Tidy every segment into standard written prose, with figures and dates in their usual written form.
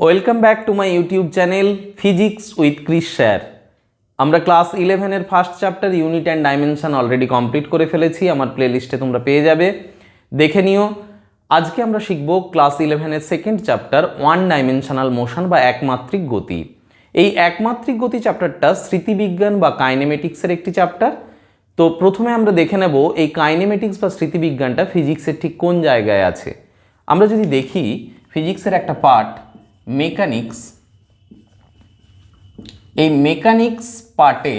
Welcome back to my YouTube channel physics with Chris sir. আমরা class 11-এর first chapter unit and dimension already complete করে ফেলেছি। আমার প্লেলিস্টে তোমরা পেয়ে যাবে, দেখে নিও। আজকে আমরা শিখব ক্লাস 11-এর second chapter one dimensional motion বা একমাত্রিক গতি। এই একমাত্রিক গতি চ্যাপ্টারটা স্মৃতিবিজ্ঞান বা কাইনেমেটিক্সের একটি চ্যাপ্টার। তো প্রথমে আমরা দেখে নেব এই কাইনেমেটিক্স বা স্মৃতিবিজ্ঞানটা ফিজিক্সের ঠিক কোন জায়গায় আছে। আমরা যদি দেখি ফিজিক্সের একটা পার্ট মেকানিক্স, এই মেকানিক্স পার্টে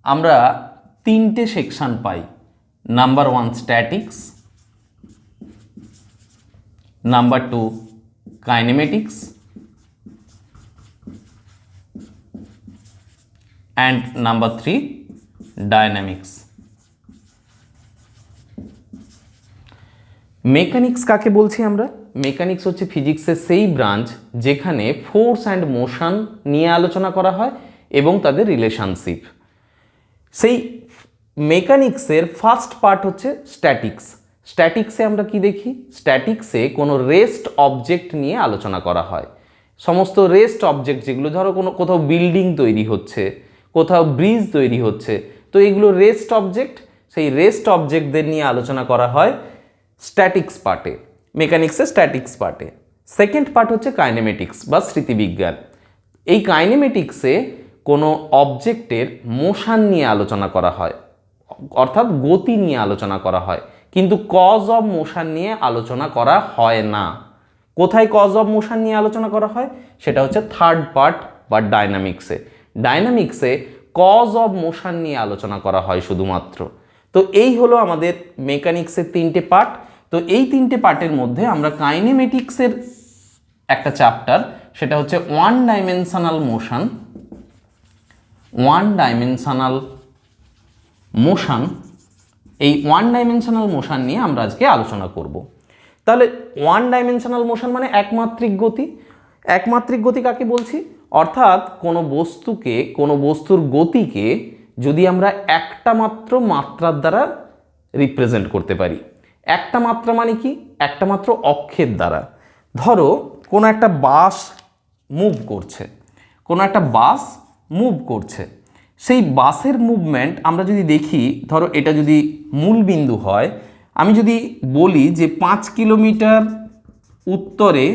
আমরা তিনটে section pi. Number 1 statics, number 2 kinematics and number 3 dynamics. Mechanics কাকে বলছি আমরা? মেকানিক্স হচ্ছে ফিজিক্সের সেই ব্রাঞ্চ যেখানে ফোর্স অ্যান্ড মোশন নিয়ে আলোচনা করা হয় এবং তাদের রিলেশনশিপ। সেই মেকানিক্সের ফার্স্ট পার্ট হচ্ছে স্ট্যাটিক্স। স্ট্যাটিক্সে আমরা কি দেখি? স্ট্যাটিক্সে কোনো রেস্ট অবজেক্ট নিয়ে আলোচনা করা হয়। সমস্ত রেস্ট অবজেক্ট যেগুলো, ধরো কোথাও বিল্ডিং তৈরি হচ্ছে, কোথাও ব্রিজ তৈরি হচ্ছে, তো এগুলো রেস্ট অবজেক্ট। সেই রেস্ট অবজেক্টদের নিয়ে আলোচনা করা হয় স্ট্যাটিক্স পার্টে, মেকানিক্সের স্ট্যাটিক্স পার্টে। সেকেন্ড পার্ট হচ্ছে কাইনেমেটিক্স বা স্মৃতিবিজ্ঞান। এই কাইনেমেটিক্সে কোনো অবজেক্টের মোশন নিয়ে আলোচনা করা হয়, অর্থাৎ গতি নিয়ে আলোচনা করা হয়, কিন্তু কজ অফ মোশন নিয়ে আলোচনা করা হয় না। কোথায় কজ অফ মোশন নিয়ে আলোচনা করা হয়? সেটা হচ্ছে থার্ড পার্ট বা ডায়নামিক্সে। ডায়নামিক্সে কজ অফ মোশন নিয়ে আলোচনা করা হয় শুধুমাত্র। তো এই হলো আমাদের মেকানিক্সের তিনটে পার্ট। তো এই তিনটে পার্টের মধ্যে আমরা কাইনেমেটিক্সের একটা চ্যাপ্টার, সেটা হচ্ছে one dimensional motion. One dimensional motion, এই ওয়ান ডাইমেনশনাল মোশন নিয়ে আমরা আজকে আলোচনা করব। তাহলে ওয়ান ডাইমেনশনাল মোশন মানে একমাত্রিক গতি। একমাত্রিক গতি কাকে বলছি? অর্থাৎ কোনো বস্তুকে, কোনো বস্তুর গতিকে যদি আমরা একটা মাত্র মাত্রার দ্বারা রিপ্রেজেন্ট করতে পারি। একটা মাত্রা মানে কি? একটা মাত্র অক্ষের দ্বারা। ধরো কোনো একটা বাস মুভ করছে, কোনো একটা বাস মুভ করছে, সেই বাসের মুভমেন্ট আমরা যদি দেখি, ধরো এটা যদি মূল বিন্দু হয়, আমি যদি বলি যে 5 কিলোমিটার উত্তরে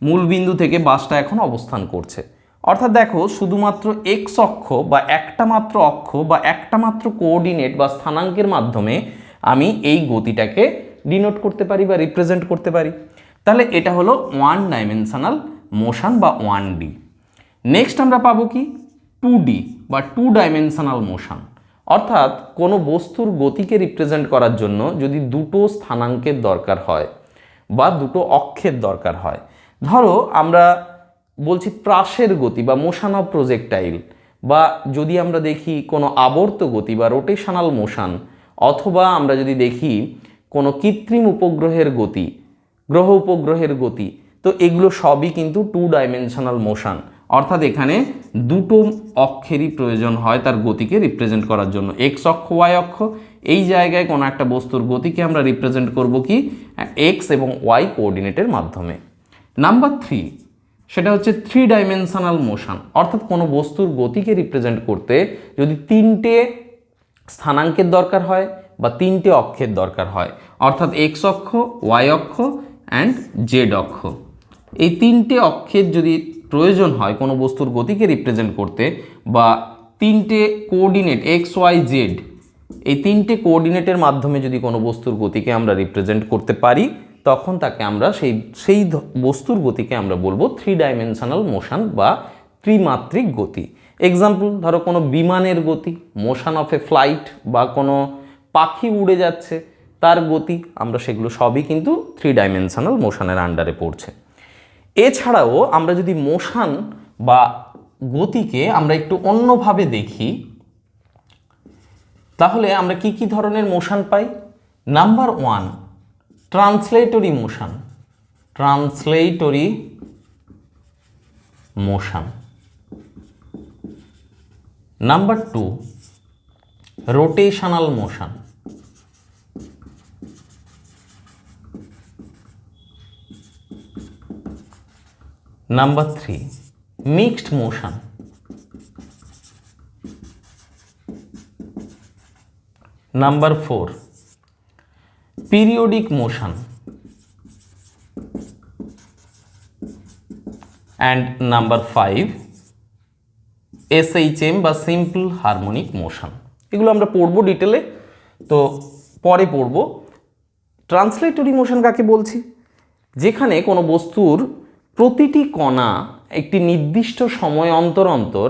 মূল বিন্দু থেকে বাসটা এখন অবস্থান করছে, অর্থাৎ দেখো শুধুমাত্র এক্স অক্ষ বা একটা মাত্র অক্ষ বা একটা মাত্র কোঅর্ডিনেট বা স্থানাঙ্কের মাধ্যমে আমি এই গতিটাকে ডিনোট করতে পারি বা রিপ্রেজেন্ট করতে পারি। তাহলে এটা হলো ওয়ান ডাইমেনশনাল মোশন বা 1D। নেক্সট আমরা পাবো কি? 2D বা টু ডাইমেনশনাল মোশন। অর্থাৎ কোনো বস্তুর গতিকে রিপ্রেজেন্ট করার জন্য যদি দুটো স্থানাঙ্কের দরকার হয় বা দুটো অক্ষের দরকার হয়। ধরো আমরা বলছি প্রাসের গতি বা মোশন অফ প্রজেক্টাইল, বা যদি আমরা দেখি কোনো আবর্ত গতি বা রোটেশনাল মোশন, অথবা আমরা যদি দেখি কোনো কৃত্রিম উপগ্রহের গতি, গ্রহ উপগ্রহের গতি, তো এগুলো সবই কিন্তু টু ডাইমেনশনাল মোশন। অর্থাৎ এখানে দুটো অক্ষেরই প্রয়োজন হয় তার গতিকে রিপ্রেজেন্ট করার জন্য, এক্স অক্ষ ওয়াই অক্ষ। এই জায়গায় কোনো একটা বস্তুর গতিকে আমরা রিপ্রেজেন্ট করব কি? এক্স এবং ওয়াই কোঅর্ডিনেটের মাধ্যমে। নাম্বার 3, সেটা হচ্ছে 3 ডাইমেনশনাল মোশন। অর্থাৎ কোনো বস্তুর গতিকে রিপ্রেজেন্ট করতে যদি তিনটে স্থানাঙ্কের দরকার হয় বা তিনটে অক্ষের দরকার হয়, অর্থাৎ এক্স অক্ষ, ওয়াই অক্ষ অ্যান্ড জেড অক্ষ, এই তিনটে অক্ষের যদি প্রয়োজন হয় কোনো বস্তুর গতিকে রিপ্রেজেন্ট করতে, বা তিনটে কোঅর্ডিনেট এক্স ওয়াই জেড, এই তিনটে কোঅর্ডিনেটের মাধ্যমে যদি কোনো বস্তুর গতিকে আমরা রিপ্রেজেন্ট করতে পারি, তখন তাকে আমরা সেই বস্তুর গতিকে আমরা বলবো 3 ডাইমেনশনাল মোশন বা ত্রিমাত্রিক গতি। এক্সাম্পল, ধরো কোনো বিমানের গতি, মোশন অফ এ ফ্লাইট, বা কোনো পাখি উড়ে যাচ্ছে তার গতি, আমরা সেগুলো সবই কিন্তু 3 ডাইমেনশনাল মোশনের আন্ডারে পড়ছে। এছাড়াও আমরা যদি মোশন বা গতিকে আমরা একটু অন্যভাবে দেখি, তাহলে আমরা কি কি ধরনের মোশন পাই? Number 1 translatory motion, translatory motion. Number 2 rotational motion. Number 3 mixed motion. Number 4 periodic motion. And number 5 SHM বা সিম্পল হারমোনিক মোশন। এগুলো আমরা পড়বো ডিটেলে, তো পরে পড়ব। ট্রান্সলেটরি মোশন কাকে বলছি? যেখানে কোনো বস্তুর প্রতিটি কণা একটি নির্দিষ্ট সময় অন্তর অন্তর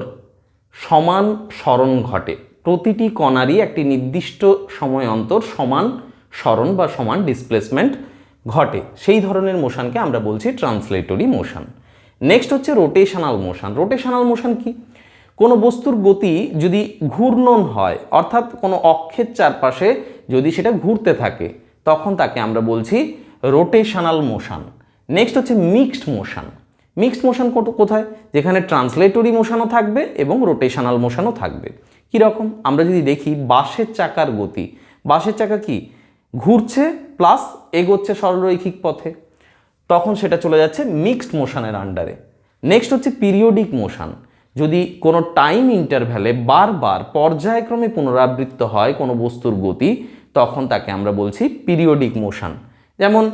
সমান সরণ ঘটে। প্রতিটি কণারই একটি নির্দিষ্ট সময় অন্তর সমান সরণ বা সমান ডিসপ্লেসমেন্ট ঘটে, সেই ধরনের মোশনকে আমরা বলছি ট্রান্সলেটরি মোশন। নেক্সট হচ্ছে রোটেশনাল মোশন। রোটেশনাল মোশন কি? কোনো বস্তুর গতি যদি ঘূর্ণন হয়, অর্থাৎ কোনো অক্ষের চারপাশে যদি সেটা ঘুরতে থাকে, তখন তাকে আমরা বলছি রোটেশনাল মোশন। নেক্সট হচ্ছে মিক্সড মোশন। মিক্সড মোশন কোথায়? যেখানে ট্রান্সলেটরি মোশনও থাকবে এবং রোটেশনাল মোশনও থাকবে। কীরকম? আমরা যদি দেখি বাসের চাকার গতি, বাসের চাকা কি ঘুরছে প্লাস এগোচ্ছে সরলরৈখিক পথে, তখন সেটা চলে যাচ্ছে মিক্সড মোশনের আন্ডারে। নেক্সট হচ্ছে পিরিয়ডিক মোশন। যদি কোনো টাইম ইন্টারভ্যালে বারবার পর্যায়ক্রমে পুনরাবৃত্ত হয় কোনো বস্তুর গতি, তখন তাকে আমরা বলছি পিরিয়ডিক মোশন। যেমন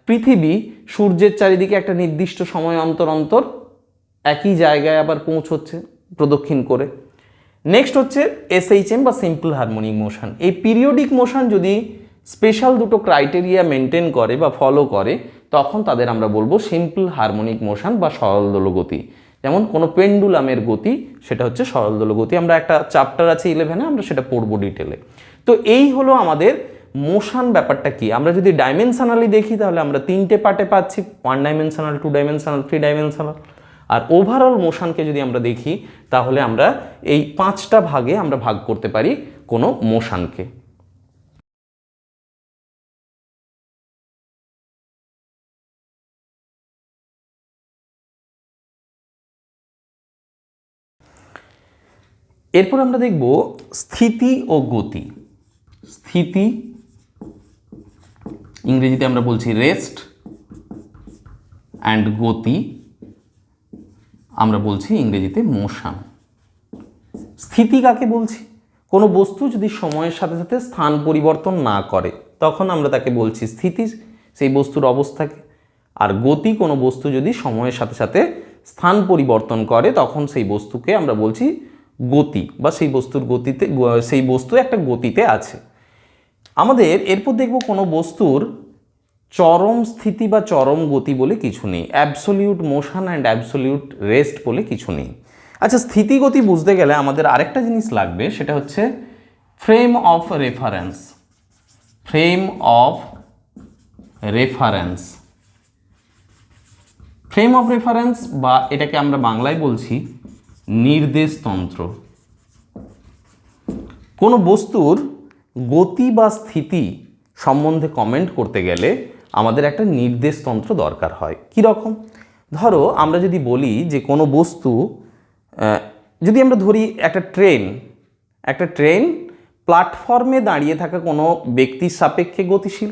পৃথিবী সূর্যের চারিদিকে একটা নির্দিষ্ট সময় অন্তর অন্তর একই জায়গায় আবার পৌঁছচ্ছে প্রদক্ষিণ করে। নেক্সট হচ্ছে SHM বা সিম্পল হারমোনিক মোশন। এই পিরিয়ডিক মোশন যদি স্পেশাল দুটো ক্রাইটেরিয়া মেনটেন করে বা ফলো করে, তখন তাদের আমরা বলবো সিম্পল হারমোনিক মোশন বা সরল দোল গতি। যেমন কোনো পেন্ডুলামের গতি, সেটা হচ্ছে সরল দোল গতি। আমরা একটা চ্যাপ্টার আছে 11-এ, আমরা সেটা পড়বো ডিটেলে। তো এই হলো আমাদের মোশন ব্যাপারটা কি। আমরা যদি ডাইমেনশনালি দেখি তাহলে আমরা 3টে পার্টে পাচ্ছি, 1 ডাইমেনশনাল, 2 ডাইমেনশনাল, 3 ডাইমেনশনাল। আর ওভারঅল মোশনকে যদি আমরা দেখি তাহলে আমরা এই 5টা ভাগে আমরা ভাগ করতে পারি কোনো মোশনকে। এরপর আমরা দেখব স্থিতি ও গতি। স্থিতি ইংরেজিতে আমরা বলছি রেস্ট, অ্যান্ড গতি আমরা বলছি ইংরেজিতে মোশন। স্থিতি কাকে বলছি? কোনো বস্তু যদি সময়ের সাথে সাথে স্থান পরিবর্তন না করে, তখন আমরা তাকে বলছি স্থিতি, সেই বস্তুর অবস্থাকে। আর গতি কোনো বস্তু যদি সময়ের সাথে সাথে স্থান পরিবর্তন করে, তখন সেই বস্তুকে আমরা বলছি গতি, বা সেই বস্তুর গতিতে, সেই বস্তু একটা গতিতে আছে। আমাদের এরপর দেখব কোনো বস্তুর চরম স্থিতি বা চরম গতি বলে কিছু নেই। Absolute motion and absolute rest বলে কিছু নেই। আচ্ছা, স্থিতি গতি বুঝতে গেলে আমাদের আরেকটা জিনিস লাগবে, সেটা হচ্ছে frame of reference. Frame of reference. Frame of reference, বা এটাকে আমরা বাংলায় বলছি নির্দেশতন্ত্র। কোনো বস্তুর গতি বা স্থিতি সম্বন্ধে কমেন্ট করতে গেলে আমাদের একটা নির্দেশতন্ত্র দরকার হয়। কী রকম? ধরো আমরা যদি বলি যে কোনো বস্তু, যদি আমরা ধরি একটা ট্রেন প্ল্যাটফর্মে দাঁড়িয়ে থাকা কোনো ব্যক্তির সাপেক্ষে গতিশীল।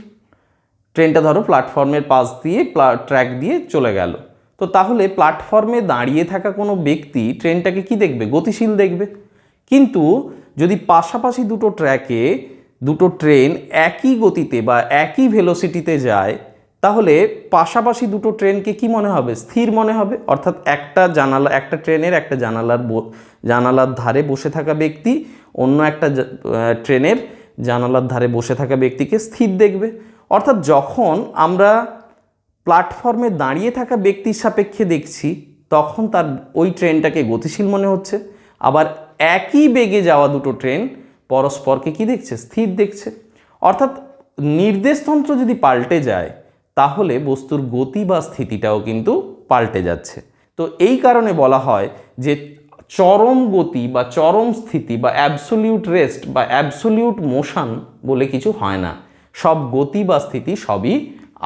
ট্রেনটা ধরো প্ল্যাটফর্মের পাশ দিয়ে ট্র্যাক দিয়ে চলে গেল, তো তাহলে প্ল্যাটফর্মে দাঁড়িয়ে থাকা কোনো ব্যক্তি ট্রেনটাকে কি দেখবে? গতিশীল দেখবে। কিন্তু যদি পাশাপাশি দুটো ট্র্যাকে দুটো ট্রেন একই গতিতে বা একই ভেলোসিটিতে যায়, তাহলে পাশাপাশি দুটো ট্রেনকে কি মনে হবে? স্থির মনে হবে। অর্থাৎ একটা ট্রেনের একটা জানালার ধারে বসে থাকা ব্যক্তি অন্য একটা ট্রেনের জানালার ধারে বসে থাকা ব্যক্তিকে স্থির দেখবে। অর্থাৎ যখন আমরা প্ল্যাটফর্মে দাঁড়িয়ে থাকা ব্যক্তির সাপেক্ষে দেখছি, তখন তার ওই ট্রেনটাকে গতিশীল মনে হচ্ছে। আবার একই বেগে যাওয়া দুটো ট্রেন পরস্পরকে কি দেখছে? স্থির দেখছে। অর্থাৎ নির্দেশতন্ত্র যদি পাল্টে যায়, তাহলে বস্তুর গতি বা স্থিতিটাও কিন্তু পাল্টে যাচ্ছে। তো এই কারণে বলা হয় যে চরম গতি বা চরম স্থিতি বা অ্যাবসোলিউট রেস্ট বা অ্যাবসোলিউট মোশন বলে কিছু হয় না। সব গতি বা স্থিতি সবই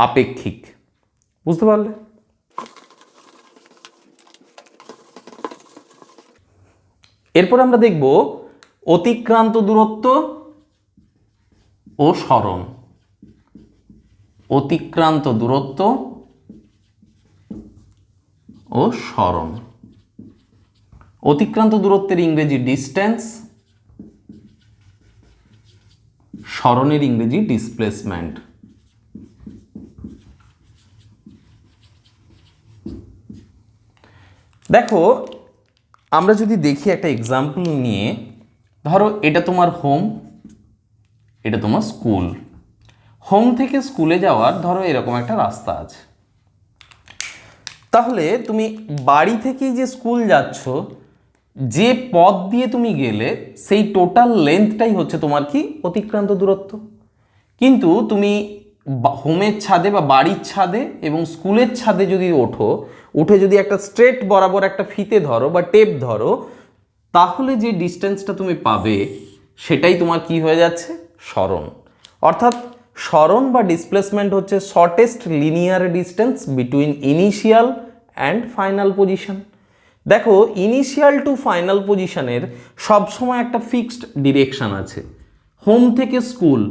আপেক্ষিক। বুঝতে পারলে? এরপর আমরা দেখব অতিক্রান্ত দূরত্ব ও সরণ। অতিক্রান্ত দূরত্ব ও সরণ। অতিক্রান্ত দূরত্বের ইংরেজি ডিস্টেন্স, সরণের ইংরেজি ডিসপ্লেসমেন্ট। দেখো আমরা যদি দেখি একটা এক্সাম্পল নিয়ে, ধরো এটা তোমার হোম, এটা তোমার স্কুল। হোম থেকে স্কুলে যাওয়ার ধরো এরকম একটা রাস্তা আছে। তাহলে তুমি বাড়ি থেকেই যে স্কুল যাচ্ছ, যে পথ দিয়ে তুমি গেলে সেই টোটাল লেন্থটাই হচ্ছে তোমার কি অতিক্রান্ত দূরত্ব। কিন্তু তুমি হোমের ছাদে বা বাড়ির ছাদে এবং স্কুলের ছাদে যদি ওঠো, উঠে যদি একটা স্ট্রেট বরাবর একটা ফিতে ধরো বা টেপ ধরো, তাহলে যে ডিস্টেন্সটা তুমি পাবে সেটাই তোমার কি হয়ে যাচ্ছে, সরণ। অর্থাৎ সরণ বা ডিসপ্লেসমেন্ট হচ্ছে shortest linear distance between initial and final position. দেখো ইনিশিয়াল টু ফাইনাল পজিশনের সবসময় একটা ফিক্সড ডিরেকশান আছে। হোম থেকে স্কুল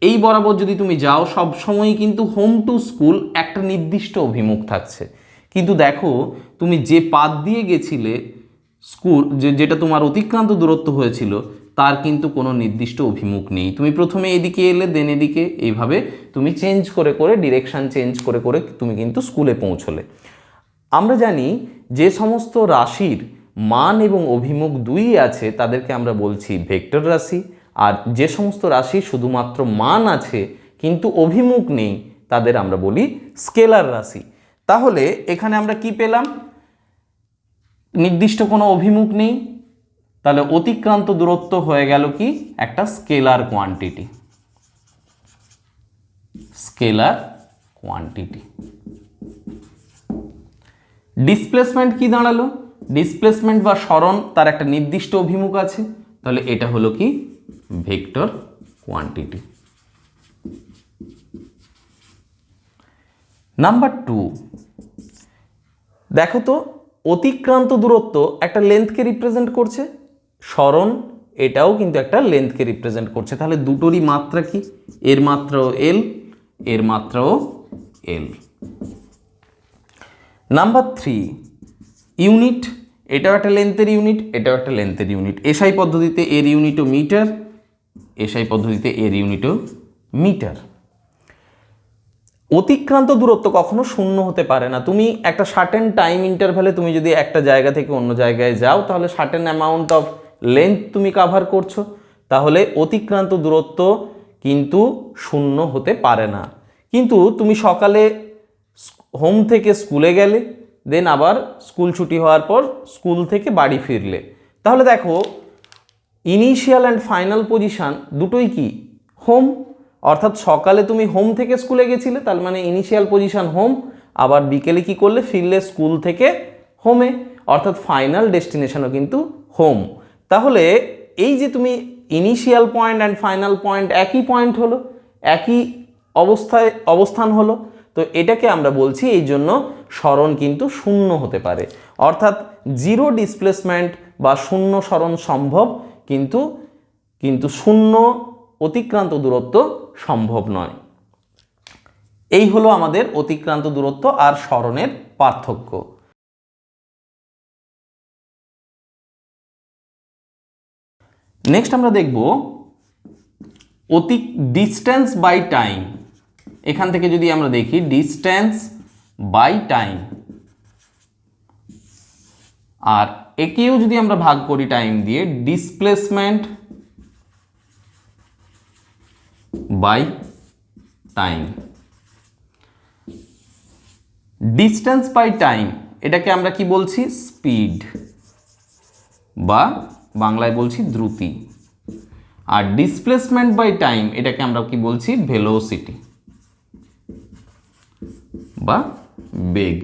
এই বরাবর যদি তুমি যাও, সবসময়ই কিন্তু হোম টু স্কুল একটা নির্দিষ্ট অভিমুখ থাকছে। কিন্তু দেখো তুমি যে পাথ দিয়ে গেছিলে স্কুল, যেটা তোমার অতিক্রান্ত দূরত্ব হয়েছিল, তার কিন্তু কোনো নির্দিষ্ট অভিমুখ নেই। তুমি প্রথমে এদিকে এলে, দেন এদিকে, এইভাবে তুমি চেঞ্জ করে করে ডিরেকশান চেঞ্জ করে করে তুমি কিন্তু স্কুলে পৌঁছলে। আমরা জানি যে সমস্ত রাশির মান এবং অভিমুখ দুই আছে তাদেরকে আমরা বলছি ভেক্টর রাশি, আর যে সমস্ত রাশির শুধুমাত্র মান আছে কিন্তু অভিমুখ নেই তাদের আমরা বলি স্কেলার রাশি। তাহলে এখানে আমরা কি পেলাম, নির্দিষ্ট কোনো অভিমুখ নেই, তাহলে অতিক্রান্ত দূরত্ব হয়ে গেল কি একটা scalar quantity. Scalar quantity. Displacement কি দাঁড়ালো, ডিসপ্লেসমেন্ট বা সরণ তার একটা নির্দিষ্ট অভিমুখ আছে, তাহলে এটা হলো কি ভেক্টর কোয়ান্টিটি। নাম্বার 2, দেখো তো অতিক্রান্ত দূরত্ব একটা লেন্থকে রিপ্রেজেন্ট করছে, সরণ এটাও কিন্তু একটা লেন্থকে রিপ্রেজেন্ট করছে। তাহলে দুটোরই মাত্রা কি, এর মাত্রাও এল, এর মাত্রাও এল। নাম্বার 3, ইউনিট, এটাও একটা লেন্থের ইউনিট, এটাও একটা লেন্থের ইউনিট। এসআই পদ্ধতিতে এর ইউনিটও মিটার, এসআই পদ্ধতিতে এর ইউনিটও মিটার। অতিক্রান্ত দূরত্ব কখনো শূন্য হতে পারে না। তুমি একটা সার্টেন টাইম ইন্টারভ্যালে তুমি যদি একটা জায়গা থেকে অন্য জায়গায় যাও, তাহলে সার্টেন অ্যামাউন্ট অফ লেন্থ তুমি কাভার করছো, তাহলে অতিক্রান্ত দূরত্ব কিন্তু শূন্য হতে পারে না। কিন্তু তুমি সকালে হোম থেকে স্কুলে গেলে, দেন আবার স্কুল ছুটি হওয়ার পর স্কুল থেকে বাড়ি ফিরলে, তাহলে দেখো ইনিশিয়াল অ্যান্ড ফাইনাল পজিশান দুটোই কি হোম। অর্থাৎ সকালে তুমি হোম থেকে স্কুলে গেছিলে, তার মানে ইনিশিয়াল পজিশান হোম, আবার বিকেলে কি করলে, ফিরলে স্কুল থেকে হোমে, অর্থাৎ ফাইনাল ডেস্টিনেশনও কিন্তু হোম। তাহলে এই যে তুমি initial point and final point একই পয়েন্ট হলো, একই অবস্থান হলো, তো এটাকে আমরা বলছি এই জন্য সরণ কিন্তু শূন্য হতে পারে। অর্থাৎ জিরো ডিসপ্লেসমেন্ট বা শূন্য সরণ সম্ভব, কিন্তু শূন্য অতিক্রান্ত দূরত্ব সম্ভব নয়। এই হলো আমাদের অতিক্রান্ত দূরত্ব আর সরণের পার্থক্য। নেক্সট আমরা দেখব ডিস্টেন্স বাই টাইম। এখান থেকে যদি আমরা দেখি ডিস্টেন্স বাই টাইম, আর একেও যদি আমরা ভাগ করি টাইম দিয়ে, displacement by time. Distance by time এটাকে আমরা কি বলছি, স্পিড, বা বাংলায় বলছি দ্রুতি। আর ডিসপ্লেসমেন্ট বাই টাইম এটাকে আমরা কি বলছি, ভেলোসিটি বা বেগ।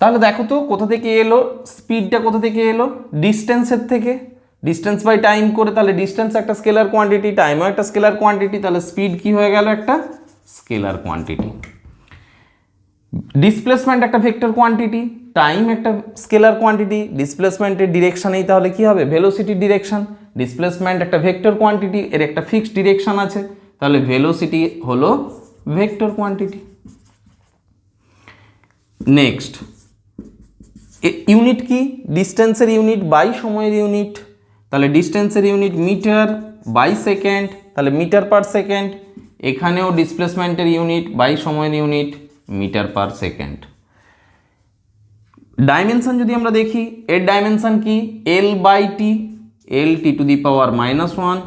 তাহলে দেখো তো কোথা থেকে এলো, স্পিডটা কোথা থেকে এলো, ডিস্টেন্সের থেকে। ডিস্টেন্স বাই টাইম করে, তাহলে ডিস্টেন্স একটা স্কেলার কোয়ান্টিটি, টাইমও একটা স্কেলার কোয়ান্টিটি, তাহলে স্পিড কি হয়ে গেল, একটা স্কেলার কোয়ান্টিটি। ডিসপ্লেসমেন্ট একটা ভেক্টর কোয়ান্টিটি, টাইম একটা স্কেলার কোয়ান্টিটি, ডিসপ্লেসমেন্টের ডিরেকশানেই তাহলে কি হবে, ভেলোসিটির ডিরেকশন। ডিসপ্লেসমেন্ট একটা ভেক্টর কোয়ান্টিটি, এর একটা ফিক্সড ডিরেকশন আছে, তাহলে ভেলোসিটি হলো ভেক্টর কোয়ান্টিটি। নেক্সট ইউনিট কি, ডিস্টেন্সের ইউনিট বাই সময়ের ইউনিট, তাহলে ডিস্টেন্সের ইউনিট মিটার বাই সেকেন্ড, তাহলে মিটার পার সেকেন্ড। এখানেও ডিসপ্লেসমেন্টের ইউনিট বাই সময়ের unit metre per second. Dimension যদি আমরা দেখি, এর ডাইমেনশন কি L by T, L T two the power -1।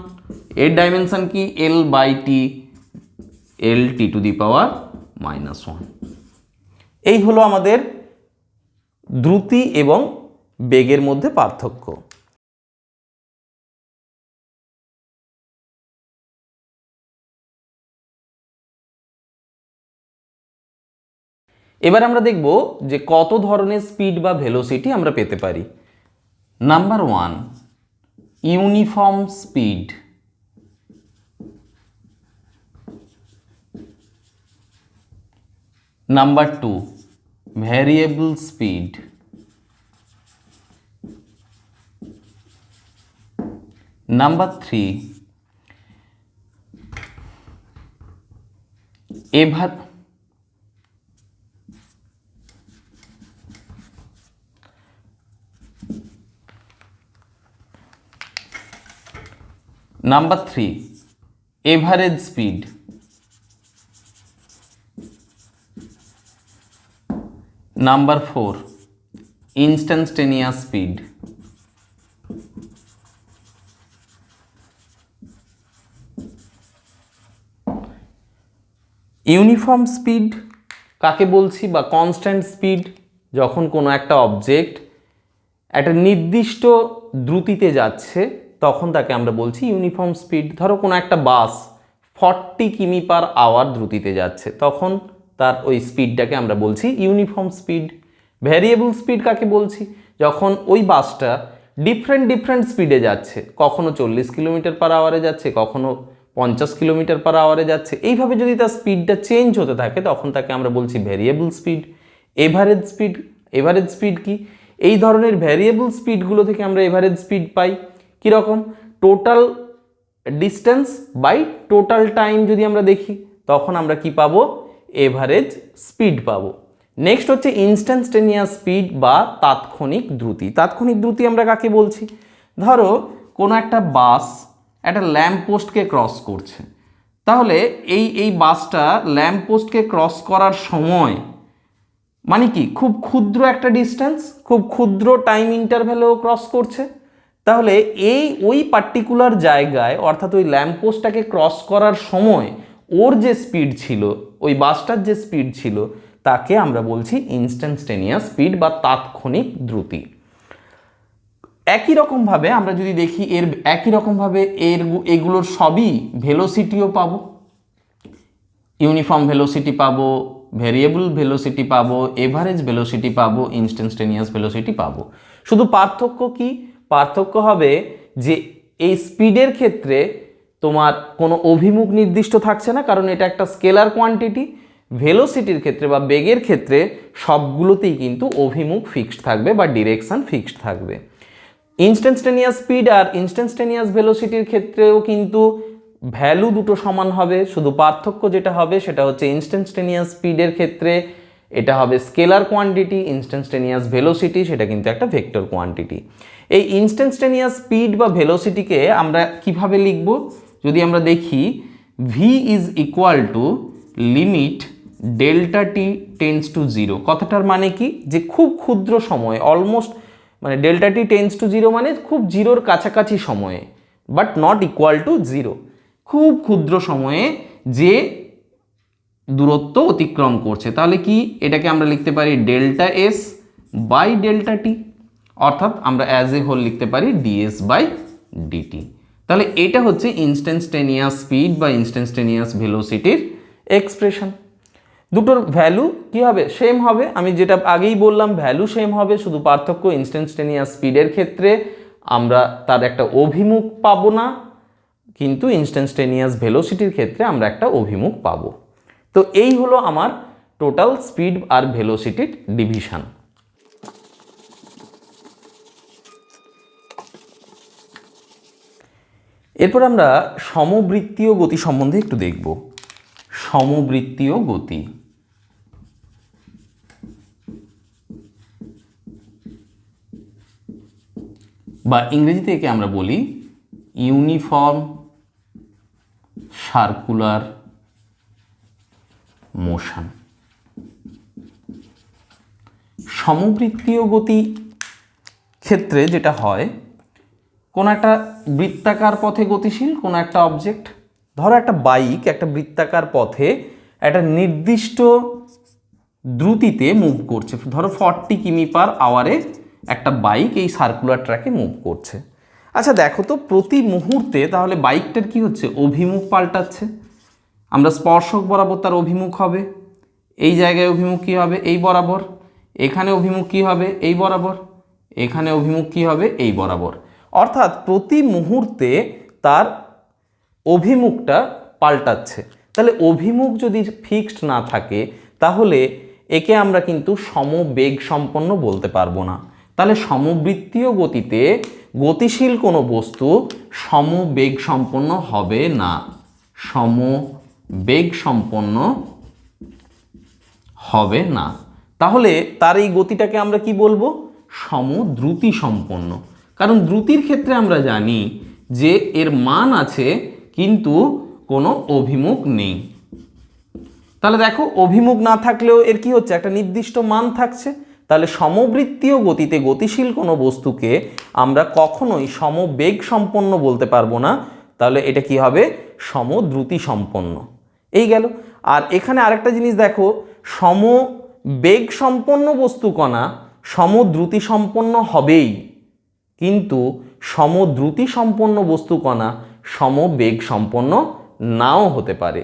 এর ডাইমেনশন কি L by T, L T two the power -1। এই হলো আমাদের দ্রুতি এবং বেগের মধ্যে পার্থক্য। এবার আমরা দেখব যে কত ধরনের স্পিড বা ভেলোসিটি আমরা পেতে পারি। Number 1 uniform speed. Number 2 variable speed. Number 3 Number 3 average speed. Number 4 instantaneous speed. Uniform speed কাকে বলছি বা কনস্ট্যান্ট স্পিড, যখন কোনো একটা অবজেক্ট একটা নির্দিষ্ট দ্রুতিতে যাচ্ছে তখন তাকে আমরা বলছি ইউনিফর্ম স্পিড। ধরো কোনো একটা বাস 40 কিমি/আওয়ার দ্রুতিতে যাচ্ছে, তখন তার ওই স্পিডটাকে আমরা বলছি ইউনিফর্ম স্পিড। ভ্যারিয়েবল স্পিড কাকে বলছি, যখন ওই বাসটা ডিফারেন্ট স্পিডে যাচ্ছে, কখনো 40 কিমি/আওয়ারে যাচ্ছে, কখনো 50 কিমি/আওয়ারে যাচ্ছে, এইভাবে যদি তার স্পিডটা চেঞ্জ হতে থাকে তখন তাকে আমরা বলছি ভ্যারিয়েবল স্পিড। এভারেজ স্পিড কি, এই ধরনের ভ্যারিয়েবল স্পিডগুলো থেকে আমরা এভারেজ স্পিড পাই। কীরকম, total distance by total time যদি আমরা দেখি তখন আমরা কি পাবো, এভারেজ স্পিড পাবো। নেক্সট হচ্ছে ইনস্ট্যান্টেনিয়াস স্পিড বা তাৎক্ষণিক দ্রুতি। তাৎক্ষণিক দ্রুতি আমরা কাকে বলছি, ধরো কোনো একটা বাস একটা ল্যাম্প পোস্টকে ক্রস করছে, তাহলে এই বাসটা ল্যাম্প পোস্টকে ক্রস করার সময় মানে কি খুব ক্ষুদ্র একটা ডিস্টেন্স, খুব ক্ষুদ্র টাইম ইন্টারভ্যালেও ক্রস করছে, তাহলে ওই পার্টিকুলার জায়গায় অর্থাৎ ওই ল্যাম্প পোস্টটাকে ক্রস করার সময় ওর যে স্পিড ছিল, ওই বাসটার যে স্পিড ছিল তাকে আমরা বলছি ইনস্ট্যান্টেনিয়াস স্পিড বা তাৎক্ষণিক দ্রুতি। একই রকমভাবে আমরা যদি দেখি এগুলোর সবই ভেলোসিটিও পাবো, ইউনিফর্ম ভেলোসিটি পাবো, ভেরিয়েবল ভেলোসিটি পাবো, এভারেজ ভেলোসিটি পাবো, ইনস্ট্যান্টেনিয়াস ভেলোসিটি পাবো। শুধু পার্থক্য কি, পার্থক্য হবে যে এই স্পিডের ক্ষেত্রে তোমার কোনো অভিমুখ নির্দিষ্ট থাকছে না, কারণ এটা একটা স্কেলার কোয়ান্টিটি। ভেলোসিটির ক্ষেত্রে বা বেগের ক্ষেত্রে সবগুলোতেই কিন্তু অভিমুখ ফিক্সড থাকবে বা ডিরেকশন ফিক্সড থাকবে। ইনস্ট্যান্টেনিয়াস স্পিড আর ইনস্ট্যান্টেনিয়াস ভেলোসিটির ক্ষেত্রেও কিন্তু ভ্যালু দুটো সমান হবে, শুধু পার্থক্য যেটা হবে সেটা হচ্ছে ইনস্ট্যান্টেনিয়াস স্পিডের ক্ষেত্রে এটা হবে স্কেলার কোয়ান্টিটি, ইনস্ট্যান্টেনিয়াস ভেলোসিটি সেটা কিন্তু একটা ভেক্টর কোয়ান্টিটি। এই ইনস্ট্যান্টেনিয়াস স্পিড বা ভেলোসিটিকে আমরা কিভাবে লিখব, যদি আমরা দেখি v is equal to limit delta T tends to 0। কথাটার মানে কি, যে খুব ক্ষুদ্র সময়, অলমোস্ট মানে ডেল্টা টি টেন্ডস টু 0 মানে খুব জিরোর কাছাকাছি সময়ে, বাট নট ইকুয়াল টু 0, খুব ক্ষুদ্র সময়ে যে দূরত্ব অতিক্রম করছে, তাহলে কি এটাকে আমরা লিখতে পারি ডেল্টা এস বাই ডেল্টা টি, অর্থাৎ আমরা অ্যাজ এ হোল লিখতে পারি ডিএস বাই ডিটি। তাহলে এটা হচ্ছে ইনস্ট্যান্টেনিয়াস স্পিড বা ইনস্ট্যান্টেনিয়াস ভেলোসিটির এক্সপ্রেশন। দুটোর ভ্যালু কি হবে, সেম হবে, আমি যেটা আগেই বললাম ভ্যালু সেম হবে, শুধু পার্থক্য ইনস্ট্যান্টেনিয়াস স্পিডের ক্ষেত্রে আমরা তার একটা অভিমুখ পাবো না, কিন্তু ইনস্ট্যান্টেনিয়াস ভেলোসিটির ক্ষেত্রে আমরা একটা অভিমুখ পাবো। তো এই হলো আমার টোটাল স্পিড আর ভেলোসিটির ডিভিশন। এরপর আমরা সমবৃত্তীয় গতি সম্বন্ধে একটু দেখব। সমবৃত্তীয় গতি, বা ইংরেজিতে একে আমরা বলি ইউনিফর্ম সার্কুলার মোশন। সমবৃত্তীয় গতি ক্ষেত্রে যেটা হয়, কোনো একটা বৃত্তাকার পথে গতিশীল কোনো একটা অবজেক্ট, ধরো একটা বাইক একটা বৃত্তাকার পথে একটা নির্দিষ্ট দ্রুতিতে মুভ করছে, ধরো 40 কিমি/আওয়ারে একটা বাইক এই সার্কুলার ট্র্যাকে মুভ করছে। আচ্ছা দেখো তো প্রতি মুহূর্তে তাহলে বাইকটার কি হচ্ছে, অভিমুখ পাল্টাচ্ছে। আমরা স্পর্শক বরাবর তার অভিমুখ হবে, এই জায়গায় অভিমুখ কী হবে, এই বরাবর, এখানে অভিমুখ কী হবে, এই বরাবর, এখানে অভিমুখ কী হবে, এই বরাবর। অর্থাৎ প্রতি মুহূর্তে তার অভিমুখটা পাল্টাচ্ছে। তাহলে অভিমুখ যদি ফিক্সড না থাকে তাহলে একে আমরা কিন্তু সমবেগ সম্পন্ন বলতে পারবো না। তাহলে সমবৃত্তীয় গতিতে গতিশীল কোনো বস্তু সমবেগ সম্পন্ন হবে না, সমবেগ সম্পন্ন হবে না। তাহলে তার এই গতিটাকে আমরা কি বলবো, সমদ্রুতি সম্পন্ন। কারণ দ্রুতির ক্ষেত্রে আমরা জানি যে এর মান আছে কিন্তু কোনো অভিমুখ নেই। তাহলে দেখো অভিমুখ না থাকলেও এর কি হচ্ছে, একটা নির্দিষ্ট মান থাকছে। তাহলে সমবৃত্তীয় গতিতে গতিশীল কোনো বস্তুকে আমরা কখনোই সমবেগ সম্পন্ন বলতে পারবো না। তাহলে এটা কি হবে, সমদ্রুতি সম্পন্ন। এই গেল। আর এখানে আরেকটা জিনিস দেখো, সমবেগ সম্পন্ন বস্তু কণা সমদ্রুতি সম্পন্ন হবেই, কিন্তু সমদ্রুতি সম্পন্ন বস্তু কণা সমবেগ সম্পন্ন নাও হতে পারে।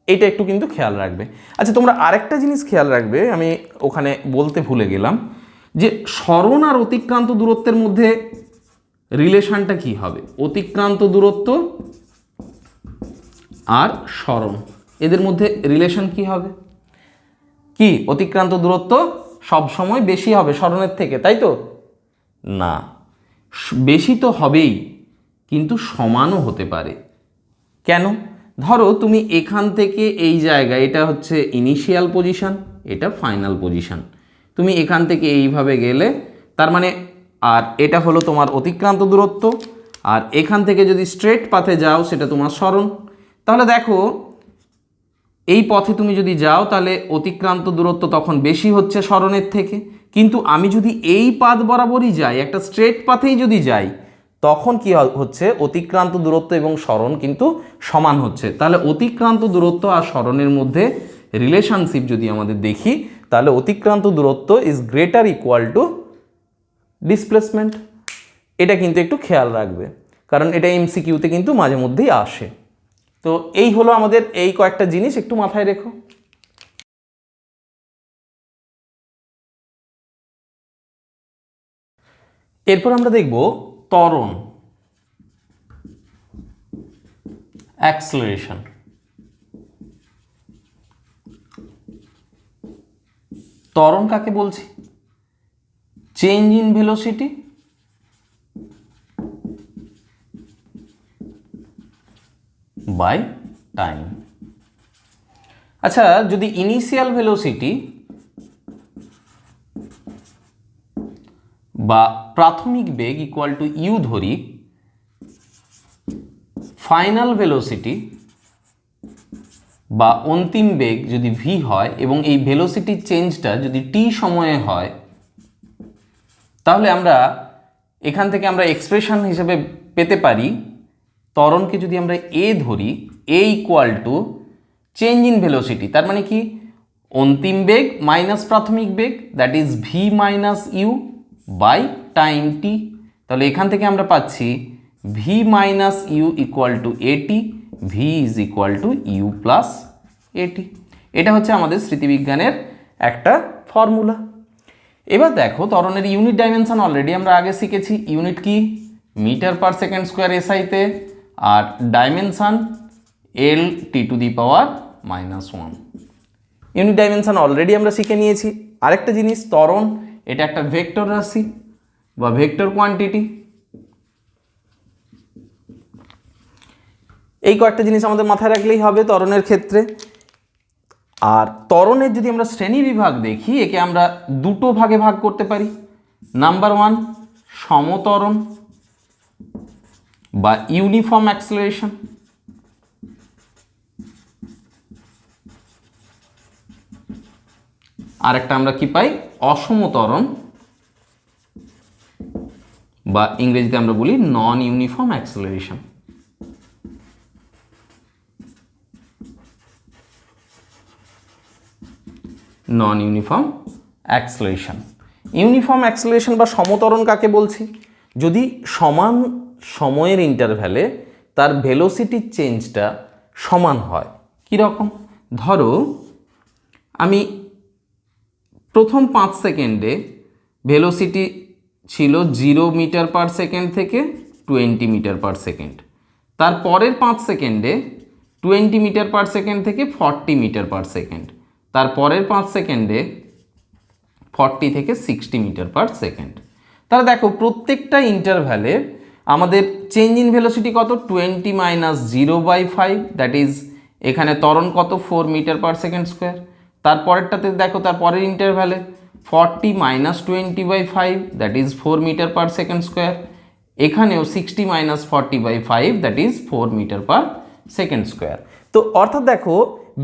এটা একটু কিন্তু খেয়াল রাখবে। আচ্ছা তোমরা আরেকটা জিনিস খেয়াল রাখবে, আমি ওখানে বলতে ভুলে গেলাম, যে সরণ আর অতিক্রান্ত দূরত্বের মধ্যে রিলেশনটা কি হবে। অতিক্রান্ত দূরত্ব আর সরণ, এদের মধ্যে রিলেশন কি হবে, কি অতিক্রান্ত দূরত্ব সবসময় বেশি হবে সরণের থেকে, তাই তো? না, বেশি তো হবেই কিন্তু সমানও হতে পারে। কেন? ধরো তুমি এখান থেকে এই জায়গায়, এটা হচ্ছে ইনিশিয়াল পজিশন, এটা ফাইনাল পজিশন, তুমি এখান থেকে এইভাবে গেলে, তার মানে, আর এটা হলো তোমার অতিক্রান্ত দূরত্ব, আর এখান থেকে যদি স্ট্রেট পাথে যাও সেটা তোমার সরণ। তাহলে দেখো এই পথে তুমি যদি যাও তাহলে অতিক্রান্ত দূরত্ব তখন বেশি হচ্ছে সরণের থেকে, কিন্তু আমি যদি এই পাথ বরাবরই যাই, একটা স্ট্রেট পাথেই যদি যাই, তখন কি হচ্ছে, অতিক্রান্ত দূরত্ব এবং সরণ কিন্তু সমান হচ্ছে। তাহলে অতিক্রান্ত দূরত্ব আর সরণের মধ্যে রিলেশনশিপ যদি আমাদের দেখি, তাহলে অতিক্রান্ত দূরত্ব is greater equal to displacement. এটা কিন্তু একটু খেয়াল রাখবে, কারণ এটা এমসিকিউতে কিন্তু মাঝে মধ্যেই আসে। তো এই হলো আমাদের এই কয়েকটা জিনিস, একটু মাথায় রেখো। এরপর আমরা দেখব ত্বরণ, অ্যাক্সেলারেশন। ত্বরণ কাকে বলছি? Change in velocity by time. আচ্ছা যদি ইনিশিয়াল ভেলোসিটি বা প্রাথমিক বেগ ইকুয়াল টু ইউ ধরি, ফাইনাল ভেলোসিটি বা অন্তিম বেগ যদি ভি হয়, এবং এই ভেলোসিটির চেঞ্জটা যদি টি সময়ে হয়, তাহলে আমরা এখান থেকে আমরা এক্সপ্রেশন হিসেবে পেতে পারি, ত্বরণকে যদি আমরা এ ধরি, a equal to change in velocity, তার মানে কি, অন্তিম বেগ মাইনাস প্রাথমিক বেগ, that is v minus u by time t. তাহলে এখান থেকে আমরা পাচ্ছি v minus u equal to a t, v is equal to u plus a t. এটা হচ্ছে আমাদের স্মৃতিবিজ্ঞানের একটা ফর্মুলা। এবার দেখো ত্বরণের ইউনিট ডাইমেনশন অলরেডি আমরা আগে শিখেছি। ইউনিট কি, মিটার পার সেকেন্ড স্কোয়ার এসআইতে, আর dimension L T two the power -1। Unit dimension already আমরা শিখে নিয়েছি। আরেকটা জিনিস, ত্বরণ এটা একটা ভেক্টর রাশি বা ভেক্টর কোয়ান্টিটি। এই কয়েকটা জিনিস আমাদের মাথায় রাখলেই হবে ত্বরণের ক্ষেত্রে। আর ত্বরণের যদি আমরা শ্রেণী বিভাগ দেখি, একে আমরা দুটো ভাগে ভাগ করতে পারি। নাম্বার 1 সমতরণ বা ইউনিফর্ম অ্যাক্সেলারেশন। আর একটা আমরা কি পাই? অসমতরণ বা ইংরেজিতে আমরা বলি নন ইউনিফর্ম অ্যাক্সেলারেশন। নন ইউনিফর্ম অ্যাক্সেলারেশন। ইউনিফর্ম অ্যাক্সেলারেশন বা সমতরণ কাকে বলছি? যদি সমান সময়ের ইন্টারভ্যালে তার ভেলোসিটির চেঞ্জটা সমান হয়। কীরকম? ধরো আমি প্রথম 5 সেকেন্ডে ভেলোসিটি ছিল 0 মিটার পার সেকেন্ড থেকে 20 মিটার পার সেকেন্ড, তার পরের 5 সেকেন্ডে 20 মিটার পার সেকেন্ড থেকে 40 মিটার পার সেকেন্ড, তার পরের 5 সেকেন্ডে 40 থেকে 60 মিটার পার সেকেন্ড। তাহলে দেখো প্রত্যেকটা ইন্টারভ্যালে আমাদের চেঞ্জ ইন ভেলোসিটি কত? 20 মাইনাস 0/5, দ্যাট ইজ এখানে ত্বরণ কত? 4 মিটার পার সেকেন্ড স্কোয়ার। তারপরেরটাতে দেখো তার পরের ইন্টারভ্যালে 40 minus 20/5, that is 4 metre per second square. এখানেও 60 minus 40/5, that is 4 metre per second square. তো অর্থাৎ দেখো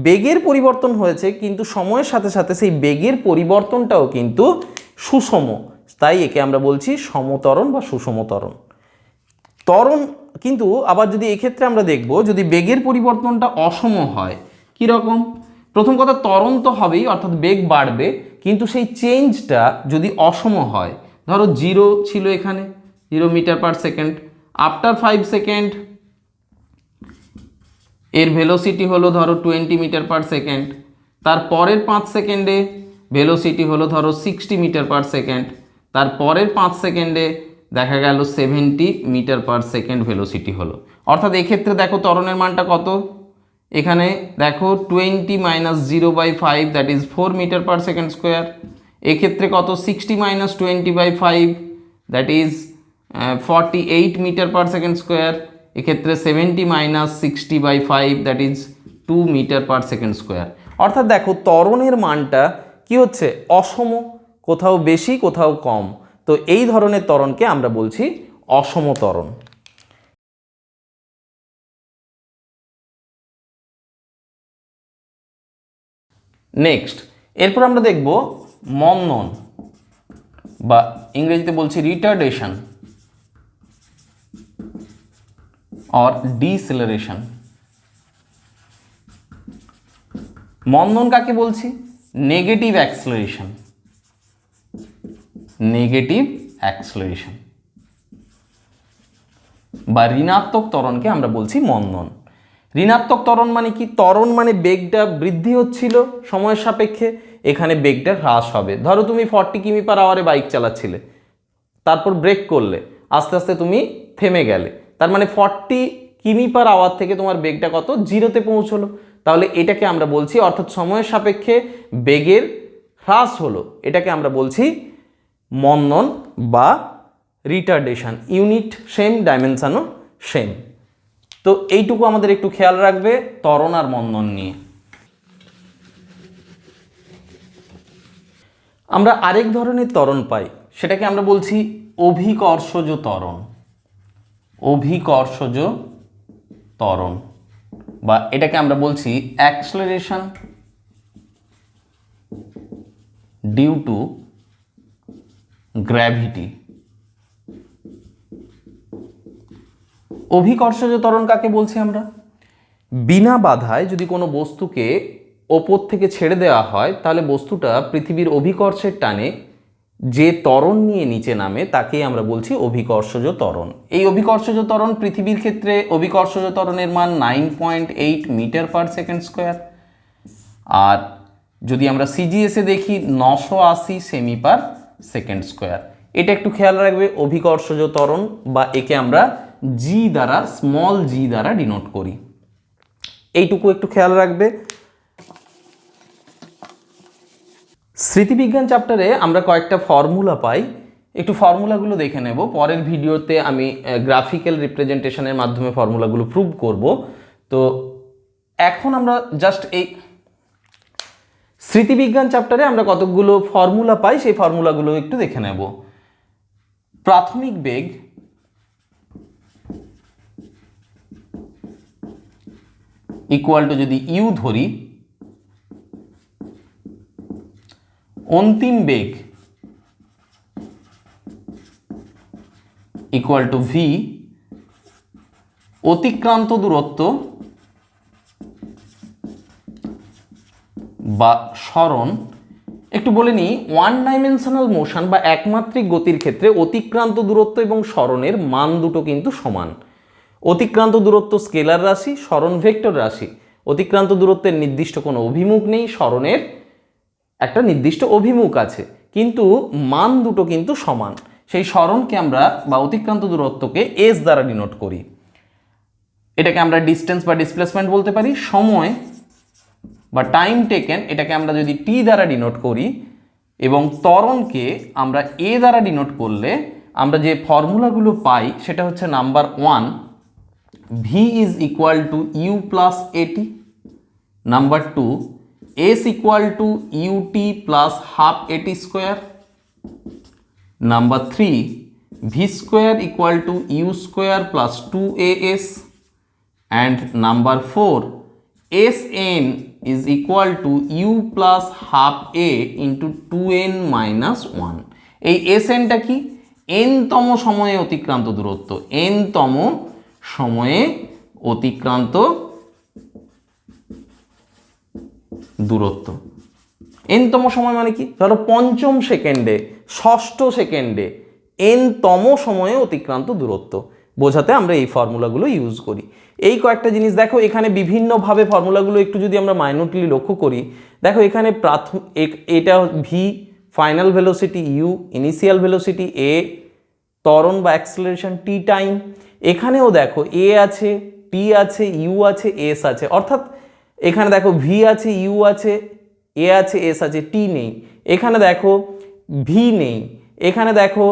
বেগের পরিবর্তন হয়েছে, কিন্তু সময়ের সাথে সাথে সেই বেগের পরিবর্তনটাও কিন্তু সুষম, তাই একে আমরা বলছি সমতরণ বা সুষমতরণ। ত্বরণ কিন্তু আবার যদি এক্ষেত্রে আমরা দেখব, যদি বেগের পরিবর্তনটা অসম হয়, কীরকম? প্রথম কথা, ত্বরণ তো হবেই, অর্থাৎ বেগ বাড়বে, কিন্তু সেই চেঞ্জটা যদি অসম হয়, ধরো 0 ছিল এখানে 0 metre per second, after 5 second এর ভেলোসিটি হলো ধরো 20 মিটার পার সেকেন্ড, তার পরের 5 সেকেন্ডে ভেলোসিটি হলো ধরো 60 মিটার পার সেকেন্ড, তার পরের 5 সেকেন্ডে দেখা গেল 70 মিটার পার সেকেন্ড ভেলোসিটি হলো। অর্থাৎ এক্ষেত্রে দেখো ত্বরণের মানটা কত? এখানে দেখো 20 minus 0/5, that is 4 metre per second square. এক্ষেত্রে কত? 60 minus 20/5, that is 48 metre per second square. এক্ষেত্রে 70 minus 60/5, that is 2 metre per second square. অর্থাৎ দেখো ত্বরণের মানটা কি হচ্ছে? অসম, কোথাও বেশি কোথাও কম। তো এই ধরনের ত্বরণকে আমরা বলছি অসম ত্বরণ। নেক্সট, এরপর আমরা দেখব মন্দন বা ইংরেজিতে বলছি রিটার্ডেশন অর ডিসেলারেশন। মন্দন কাকে বলছি? Negative acceleration. নেগেটিভ অ্যাক্সেলারেশন বা ঋণাত্মক ত্বরণকে আমরা বলছি মন্দন। ঋণাত্মক ত্বরণ মানে কি? ত্বরণ মানে বেগটা বৃদ্ধি হচ্ছিল সময়ের সাপেক্ষে, এখানে বেগটা হ্রাস হবে। ধরো তুমি 40 কিমি পার আওয়ারে বাইক চালাচ্ছিলে, তারপর ব্রেক করলে, আস্তে আস্তে তুমি থেমে গেলে, তার মানে 40 কিমি পার আওয়ার থেকে তোমার বেগটা কত? 0-তে পৌঁছলো। তাহলে এটাকে আমরা বলছি, অর্থাৎ সময়ের সাপেক্ষে বেগের হ্রাস হলো, এটাকে আমরা বলছি মন্দন বা রিটার্ডেশন। ইউনিট সেম, ডাইমেনশনও সেম। তো এইটুকু আমাদের একটু খেয়াল রাখবে ত্বরণ আর মন্দন নিয়ে। আমরা আরেক ধরনের ত্বরণ পাই, সেটাকে আমরা বলছি অভিকর্ষজ ত্বরণ। অভিকর্ষজ ত্বরণ বা এটাকে আমরা বলছি অ্যাক্সেলারেশন ডিউ টু গ্র্যাভিটি। অভিকর্ষজ ত্বরণ কাকে বলছি আমরা? বিনা বাধায় যদি কোনো বস্তুকে ওপর থেকে ছেড়ে দেওয়া হয়, তাহলে বস্তুটা পৃথিবীর অভিকর্ষের টানে যে ত্বরণ নিয়ে নিচে নামে, তাকেই আমরা বলছি অভিকর্ষজ ত্বরণ। এই অভিকর্ষজ ত্বরণ পৃথিবীর ক্ষেত্রে অভিকর্ষজ ত্বরণের মান 9.8 মিটার পার সেকেন্ড স্কোয়ার, আর যদি আমরা সিজিএসে দেখি 980 সেমি পার সেকেন্ড স্কোয়ার। এটা একটু খেয়াল রাখবে, অভিকর্ষজ ত্বরণ, বা একে আমরা জি দ্বারা, স্মল জি দ্বারা ডিনোট করি। এইটুকু একটু খেয়াল রাখবে। স্মৃতিবিজ্ঞান চ্যাপ্টারে আমরা কয়েকটা ফর্মুলা পাই, একটু ফর্মুলাগুলো দেখে নেব। পরের ভিডিওতে আমি গ্রাফিক্যাল রিপ্রেজেন্টেশনের মাধ্যমে ফর্মুলাগুলো প্রুভ করব। তো এখন আমরা জাস্ট এই স্মৃতিবিজ্ঞান চ্যাপ্টারে আমরা কতগুলো ফর্মুলা পাই, সেই ফর্মুলাগুলো একটু দেখে নেব। প্রাথমিক বেগ ইকুয়াল টু যদি ইউ ধরি, অন্তিম বেগ ইকুয়াল টু ভি, অতিক্রান্ত দূরত্ব বা সরণ। একটু বলে নিই, ওয়ান ডাইমেনশনাল মোশন বা একমাত্রিক গতির ক্ষেত্রে অতিক্রান্ত দূরত্ব এবং সরণের মান দুটো কিন্তু সমান। অতিক্রান্ত দূরত্ব স্কেলার রাশি, সরণ ভেক্টর রাশি। অতিক্রান্ত দূরত্বের নির্দিষ্ট কোনো অভিমুখ নেই, সরণের একটা নির্দিষ্ট অভিমুখ আছে, কিন্তু মান দুটো কিন্তু সমান। সেই সরণকে আমরা বা অতিক্রান্ত দূরত্বকে এস দ্বারা ডিনোট করি। এটাকে আমরা ডিস্টেন্স বা ডিসপ্লেসমেন্ট বলতে পারি। সময় বা টাইম টেকেন, এটাকে আমরা যদি টি দ্বারা ডিনোট করি, এবং ত্বরণকে আমরা এ দ্বারা ডিনোট করলে আমরা যে ফর্মুলাগুলো পাই সেটা হচ্ছে number 1, v is equal to u plus a t. Number 2, s equal to u t plus half a t square. Number 3, v square equal to u square plus 2as। And number 4, s n is equal to u plus half a into 2n minus 1। এই S এনটা কি? n-তম সময়ে অতিক্রান্ত দূরত্ব, n-তম সময়ে অতিক্রান্ত দূরত্ব। n-তম সময় মানে কি? ধরো 5ম সেকেন্ডে, 6ষ্ঠ সেকেন্ডে n-তম সময়ে অতিক্রান্ত দূরত্ব বোঝাতে আমরা এই ফর্মুলাগুলো ইউজ করি। এই কয়েকটা জিনিস দেখো, এখানে বিভিন্নভাবে ফর্মুলাগুলো একটু যদি আমরা মাইনরলি লক্ষ্য করি, দেখো এখানে এটা v, final velocity u, initial velocity a, ত্বরণ বা অ্যাক্সেলারেশন টি টাইম। এখানেও দেখো এ আছে, টি আছে, ইউ আছে, এস আছে। অর্থাৎ এখানে দেখো ভি আছে, ইউ আছে, এ আছে, এস আছে, টি নেই। এখানে দেখো ভি নেই, এখানে দেখো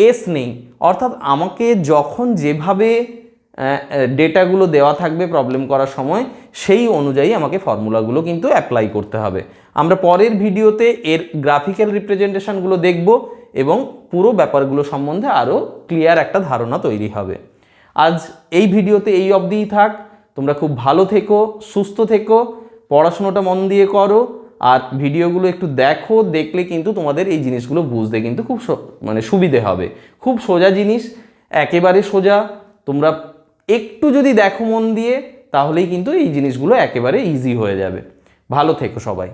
এস নেই। অর্থাৎ আমাকে যখন যেভাবে ডেটাগুলো দেওয়া থাকবে প্রবলেম করার সময়, সেই অনুযায়ী আমাকে ফর্মুলাগুলো কিন্তু অ্যাপ্লাই করতে হবে। আমরা পরের ভিডিওতে এর গ্রাফিক্যাল রিপ্রেজেন্টেশনগুলো দেখব এবং পুরো ব্যাপারগুলো সম্বন্ধে আরও ক্লিয়ার একটা ধারণা তৈরি হবে। আজ এই ভিডিওতে এই অবধিই থাক। তোমরা খুব ভালো থেকো, সুস্থ থেকো, পড়াশোনাটা মন দিয়ে করো, আর ভিডিওগুলো একটু দেখো। দেখলে কিন্তু তোমাদের এই জিনিসগুলো বুঝতে কিন্তু খুব সুবিধে হবে। খুব সোজা জিনিস, একেবারে সোজা। তোমরা একটু যদি দেখো মন দিয়ে, তাহলেই কিন্তু এই জিনিসগুলো একেবারে ইজি হয়ে যাবে। ভালো থেকো সবাই।